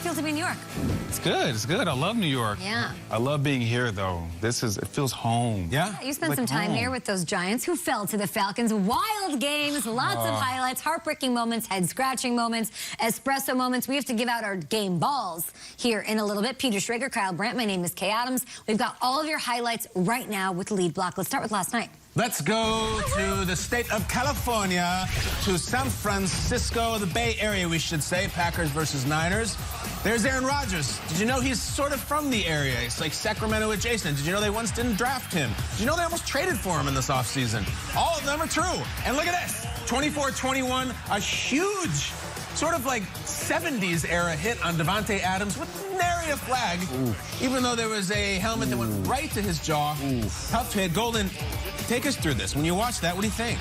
feel to be in New York? It's good. It's good. I love New York. Yeah. I love being here, though. It feels home. Yeah, you spent some time here with those Giants who fell to the Falcons. Wild games, lots of highlights, heartbreaking moments, head-scratching moments, espresso moments. We have to give out our game balls here in a little bit. Peter Schrager, Kyle Brandt, my name is Kay Adams. We've got all of your highlights right now with the lead block. Let's start with last night. Let's go to the state of California, to San Francisco, the Bay Area, we should say. Packers versus Niners. There's Aaron Rodgers. Did you know he's sort of from the area? He's like Sacramento adjacent. Did you know they once didn't draft him? Did you know they almost traded for him in this offseason? All of them are true. And look at this, 24-21, a huge sort of like 70s era hit on Davante Adams with nary a flag, even though there was a helmet that went right to his jaw. Tough hit. Golden, take us through this. When you watch that, what do you think?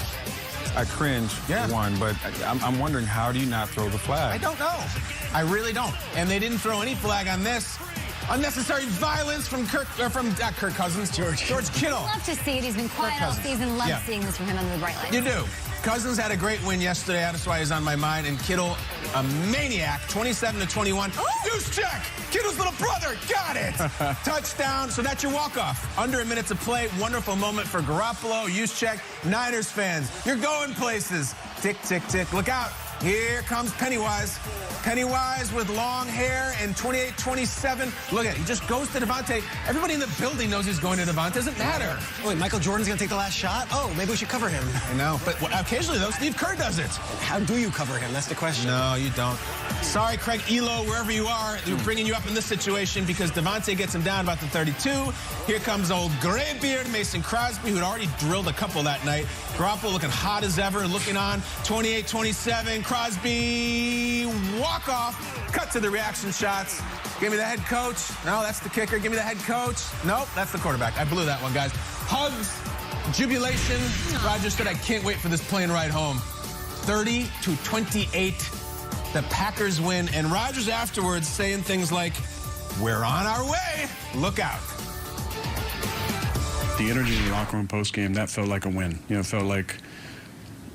I cringe, one, but I'm wondering, how do you not throw the flag? I don't know. I really don't. And they didn't throw any flag on this. Unnecessary violence from Kirk Cousins, George Kittle. Love to see it. He's been quiet all season. Love seeing this from him under the bright lights. You do. Cousins had a great win yesterday. That's why he's on my mind. And Kittle, a maniac, 27-21. Use check. Kittle's little brother. Got it. Touchdown. So that's your walk-off. Under a minute to play. Wonderful moment for Garoppolo. Use check. Niners fans, you're going places. Tick, tick, tick. Look out. Here comes Pennywise. Pennywise with long hair and 28-27. Look at it. He just goes to Davante. Everybody in the building knows he's going to Davante. Doesn't matter. Wait, Michael Jordan's going to take the last shot? Oh, maybe we should cover him. I know. But occasionally, though, Steve Kerr does it. How do you cover him? That's the question. No, you don't. Sorry, Craig Elo, wherever you are, we're bringing you up in this situation because Davante gets him down about the 32. Here comes old graybeard Mason Crosby, who had already drilled a couple that night. Garoppolo looking hot as ever, looking on. 28-27. Crosby, walk off. Cut to the reaction shots. Give me the head coach. No, that's the kicker. Give me the head coach. Nope, that's the quarterback. I blew that one, guys. Hugs, jubilation. Rodgers said, I can't wait for this plane ride home. 30-28. The Packers win. And Rodgers afterwards saying things like, we're on our way. Look out. The energy in the locker room post-game, that felt like a win. You know, it felt like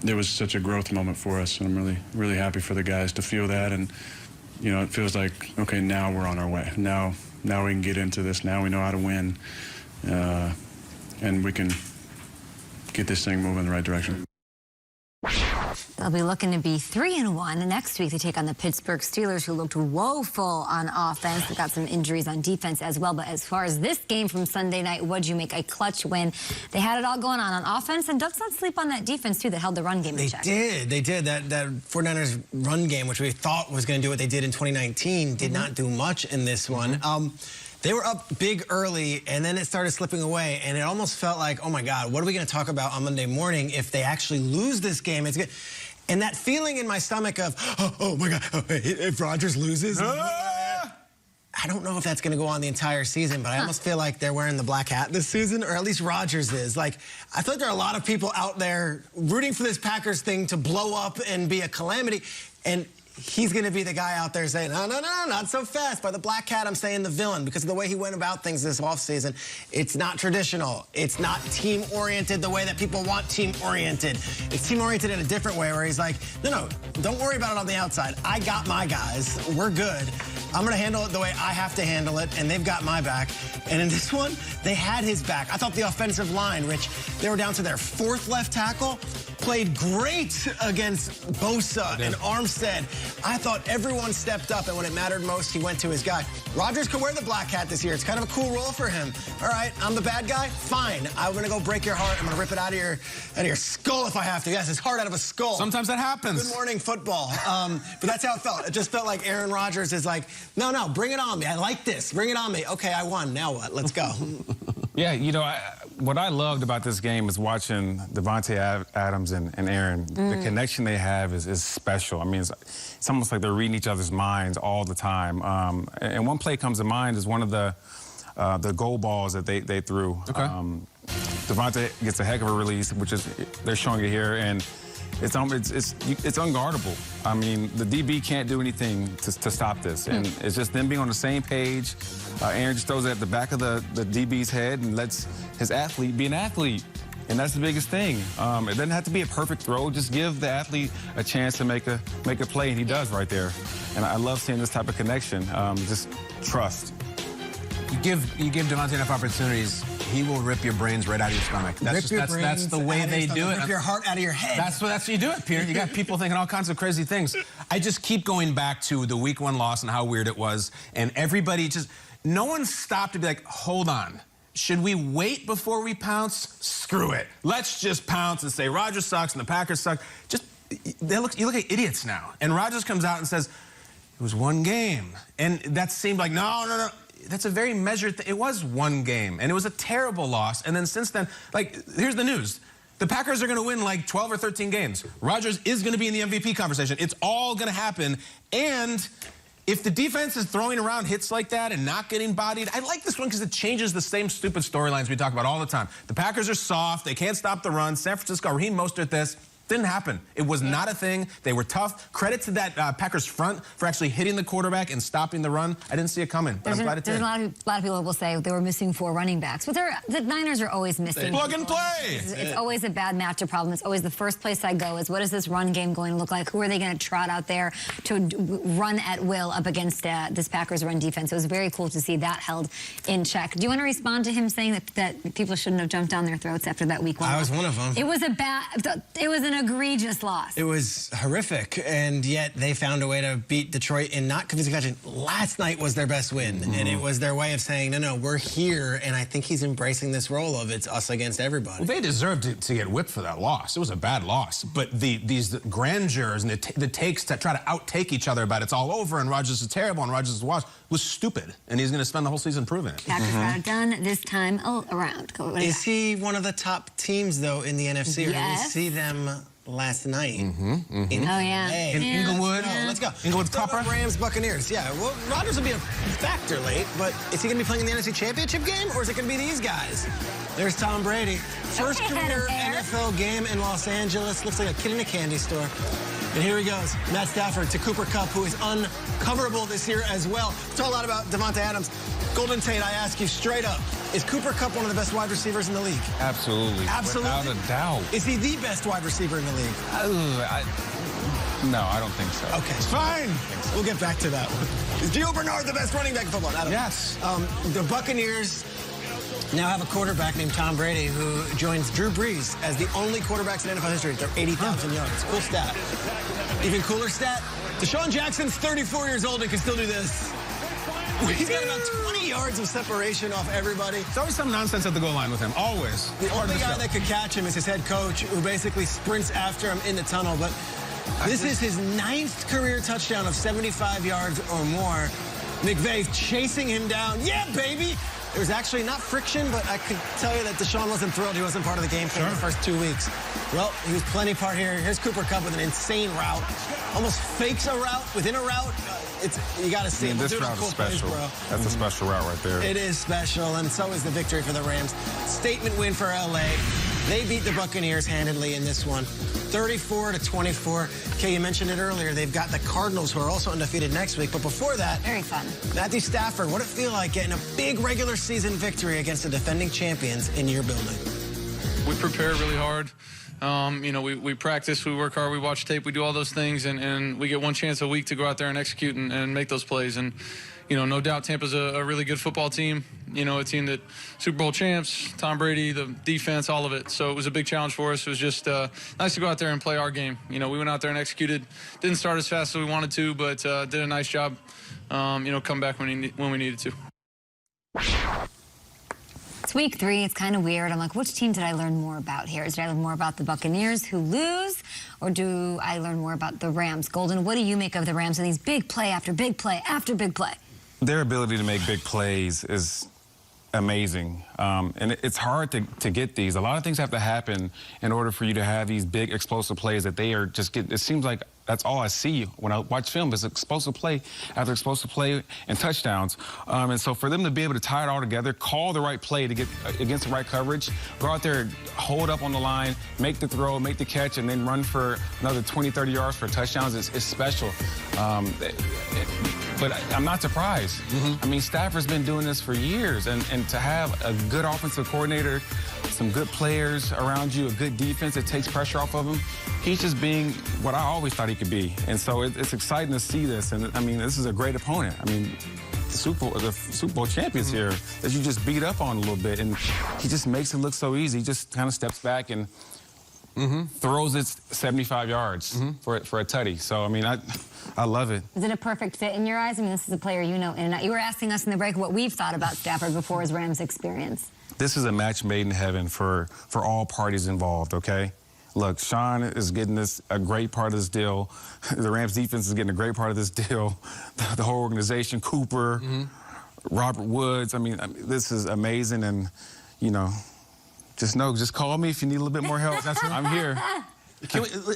there was such a growth moment for us, and I'm really, really happy for the guys to feel that. And, you know, it feels like, okay, now we're on our way. Now we can get into this. Now we know how to win, and we can get this thing moving in the right direction. They'll be looking to be 3-1 next week. They take on the Pittsburgh Steelers, who looked woeful on offense. They've got some injuries on defense as well. But as far as this game from Sunday night, what'd you make? A clutch win. They had it all going on offense, and let's not sleep on that defense, too, that held the run game in check. They did. That 49ers run game, which we thought was going to do what they did in 2019, did not do much in this one. They were up big early, and then it started slipping away, and it almost felt like, oh, my God, what are we going to talk about on Monday morning if they actually lose this game? It's good. And that feeling in my stomach of, oh my God, if Rodgers loses, I don't know if that's going to go on the entire season, but I almost feel like they're wearing the black hat this season, or at least Rodgers is. Like, I thought there are a lot of people out there rooting for this Packers thing to blow up and be a calamity, and he's going to be the guy out there saying, no, not so fast. By the black hat, I'm saying the villain, because of the way he went about things this offseason. It's not traditional. It's not team-oriented the way that people want team-oriented. It's team-oriented in a different way, where he's like, no, don't worry about it on the outside. I got my guys. We're good. I'm going to handle it the way I have to handle it, and they've got my back. And in this one, they had his back. I thought the offensive line, Rich, they were down to their 4th left tackle, played great against Bosa and Armstead. I thought everyone stepped up, and when it mattered most, he went to his guy. Rodgers could wear the black hat this year. It's kind of a cool role for him. All right, I'm the bad guy? Fine. I'm going to go break your heart. I'm going to rip it out of your skull if I have to. Yes, his heart out of a skull. Sometimes that happens. Good morning, football. But that's how it felt. It just felt like Aaron Rodgers is like, no, bring it on me. I like this. Bring it on me. Okay, I won. Now what? Let's go. Yeah, you know, what I loved about this game is watching Davante Adams and Aaron. The connection they have is special. I mean, it's almost like they're reading each other's minds all the time. And one play comes to mind is one of the goal balls that they threw. Okay. Davante gets a heck of a release, which is, they're showing it here, and it's unguardable. I mean, the DB can't do anything to stop this, and it's just them being on the same page. Aaron just throws it at the back of the DB's head and lets his athlete be an athlete. And that's the biggest thing. It doesn't have to be a perfect throw. Just give the athlete a chance to make a play, and he does right there. And I love seeing this type of connection. Just trust. You give Devontae enough opportunities, he will rip your brains right out of your stomach. That's the way they do it. Rip your heart out of your head. That's what you do it, Peter. You got people thinking all kinds of crazy things. I just keep going back to the week 1 loss and how weird it was, and everybody no one stopped to be like, hold on. Should we wait before we pounce? Screw it. Let's just pounce and say Rodgers sucks and the Packers suck. You look like idiots now. And Rodgers comes out and says, it was 1 game. And that seemed like, no. That's a very measured thing. It was 1 game, and it was a terrible loss. And then since then, here's the news. The Packers are going to win like 12 or 13 games. Rodgers is going to be in the MVP conversation. It's all going to happen. And if the defense is throwing around hits like that and not getting bodied, I like this one because it changes the same stupid storylines we talk about all the time. The Packers are soft. They can't stop the run. San Francisco, Raheem Mostert this. Didn't happen. It was not a thing. They were tough. Credit to that Packers front for actually hitting the quarterback and stopping the run. I didn't see it coming, but I'm glad it did. There's a lot of people that will say they were missing 4 running backs, but the Niners are always missing. Plug and play. It's always a bad matchup problem. It's always the first place I go is what is this run game going to look like? Who are they going to trot out there to run at will up against this Packers run defense? It was very cool to see that held in check. Do you want to respond to him saying that people shouldn't have jumped down their throats after that week 1? I was one of them. It was an egregious loss. It was horrific, and yet they found a way to beat Detroit in not convincing fashion. Last night was their best win, and it was their way of saying, no, we're here, and I think he's embracing this role of it's us against everybody. Well, they deserved to get whipped for that loss. It was a bad loss, but these grandeurs and the takes to try to outtake each other about it's all over and Rodgers is terrible and Rodgers is washed was stupid, and he's going to spend the whole season proving it. Packers got it done this time around. Is he one of the top teams, though, in the NFC, or did we see them last night? In Inglewood. Oh, let's go. Inglewood proper. Rams, Buccaneers. Yeah, well, Rodgers will be a factor late, but is he going to be playing in the NFC Championship game, or is it going to be these guys? There's Tom Brady. First career NFL game in Los Angeles. Looks like a kid in a candy store. And here he goes. Matt Stafford to Cooper Kupp, who is uncoverable this year as well. We talk a lot about Devontae Adams. Golden Tate, I ask you straight up, is Cooper Kupp one of the best wide receivers in the league? Absolutely. Absolutely? Without a doubt. Is he the best wide receiver in the league? No, I don't think so. Okay, fine. We'll get back to that one. Is Gio Bernard the best running back in football? Yes. The Buccaneers now have a quarterback named Tom Brady who joins Drew Brees as the only quarterbacks in NFL history to throw 80,000 yards. Cool stat. Even cooler stat, Deshaun Jackson's 34 years old and can still do this. He's got about 20 yards of separation off everybody. There's always some nonsense at the goal line with him, always. The only guy that could catch him is his head coach, who basically sprints after him in the tunnel. But this is his 9th career touchdown of 75 yards or more. McVay chasing him down. Yeah, baby! There was actually not friction, but I could tell you that Deshaun wasn't thrilled. He wasn't part of the game for the first 2 weeks. Well, he was plenty part here. Here's Cooper Kupp with an insane route. Almost fakes a route within a route. You got to see him. This route is special. That's a special route right there. It is special, and so is the victory for the Rams. Statement win for L.A. They beat the Buccaneers handedly in this one, 34-24. Kay, you mentioned it earlier. They've got the Cardinals, who are also undefeated next week. But before that, very fun. Matthew Stafford, what did it feel like getting a big regular season victory against the defending champions in your building? We prepare really hard. We practice, we work hard, we watch tape, we do all those things, and we get one chance a week to go out there and execute and make those plays. And, no doubt Tampa's a really good football team, a team that Super Bowl champs, Tom Brady, the defense, all of it. So it was a big challenge for us. It was just nice to go out there and play our game. We went out there and executed. Didn't start as fast as we wanted to, but did a nice job, come back when we needed to. It's week 3. It's kind of weird. I'm like, which team did I learn more about here? Did I learn more about the Buccaneers who lose, or do I learn more about the Rams? Golden, what do you make of the Rams and these big play after big play after big play? Their ability to make big plays is amazing, and it's hard to get these. A lot of things have to happen in order for you to have these big explosive plays that they are just get. It seems like that's all I see when I watch film is explosive play after explosive play and touchdowns. And so for them to be able to tie it all together, call the right play to get against the right coverage, go out there, hold up on the line, make the throw, make the catch, and then run for another 20, 30 yards for touchdowns is special. But I'm not surprised. I mean, Stafford's been doing this for years, and to have a good offensive coordinator, some good players around you, a good defense that takes pressure off of him, he's just being what I always thought he could be. And so it's exciting to see this. And I mean, this is a great opponent. I mean, the Super Bowl champions here that you just beat up on a little bit, and he just makes it look so easy. He just kind of steps back and throws it 75 yards for a tutty. So I mean, I love it. Is it a perfect fit in your eyes? I mean, this is a player you know in and out. You were asking us in the break what we've thought about Stafford before his Rams experience. This is a match made in heaven for all parties involved, okay? Look, Sean is getting a great part of this deal. The Rams defense is getting a great part of this deal. The whole organization, Cooper, Robert Woods. I mean, this is amazing, and, you know, just call me if you need a little bit more help. I'm here.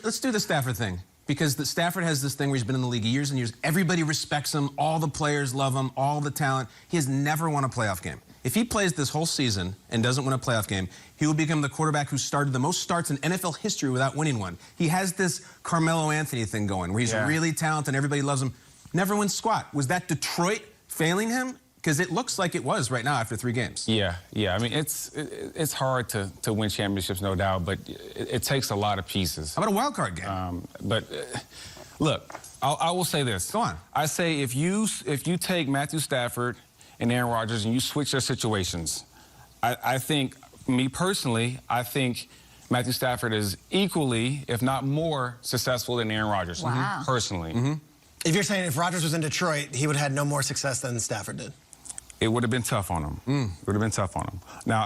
Let's do the Stafford thing. Because Stafford has this thing where he's been in the league years and years. Everybody respects him. All the players love him. All the talent. He has never won a playoff game. If he plays this whole season and doesn't win a playoff game, he will become the quarterback who started the most starts in NFL history without winning one. He has this Carmelo Anthony thing going where he's really talented and everybody loves him. Never wins squat. Was that Detroit failing him? Because it looks like it was right now after 3 games. Yeah. I mean, it's hard to win championships, no doubt, but it takes a lot of pieces. How about a wild card game? Look, I will say this. Go on. I say if you take Matthew Stafford and Aaron Rodgers and you switch their situations, I think, me personally, I think Matthew Stafford is equally, if not more, successful than Aaron Rodgers. Wow. Personally. If you're saying if Rodgers was in Detroit, he would have had no more success than Stafford did. It would have been tough on him. It would have been tough on him. Now,